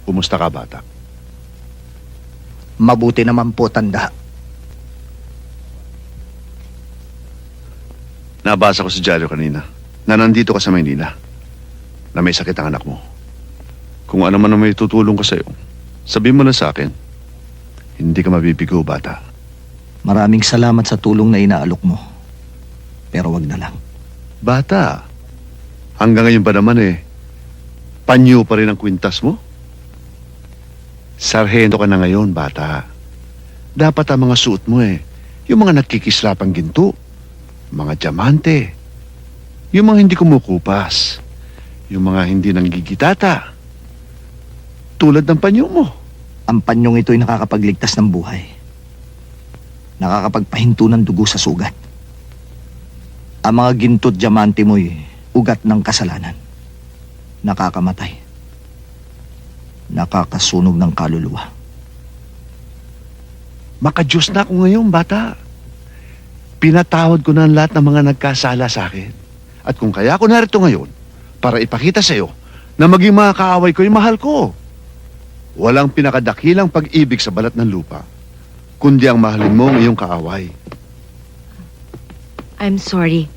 Kumusta ka, bata? Mabuti naman po, tanda. Nabasa ko sa dyaryo kanina na nandito ka sa Maynila, na may sakit ang anak mo. Kung ano man ang may tutulong ko sa'yo, sabihin mo lang sa akin. Hindi ka mabibigo, bata. Maraming salamat sa tulong na inaalok mo. Pero wag na lang. Bata, hanggang ngayon pa naman panyo pa rin ang kwintas mo? Sarhento ka na ngayon, bata. Dapat ang mga suot mo yung mga nagkikislapang ginto, mga diamante, yung mga hindi kumukupas, yung mga hindi nanggigitata, tulad ng panyo mo. Ang panyong ito ay nakakapagligtas ng buhay. Nakakapagpahinto ng dugo sa sugat. Ang mga ginto't diamante mo'y ugat ng kasalanan. Nakakamatay. Nakakasunog ng kaluluwa. Maka-Diyos na ako ngayon, bata. Pinatawad ko na ang lahat ng mga nagkasala sa akin. At kung kaya ako narito ngayon, para ipakita sa iyo na maging mga kaaway ko yung mahal ko. Walang pinakadakilang pag-ibig sa balat ng lupa, kundi ang mahalin mo ang iyong kaaway. I'm sorry.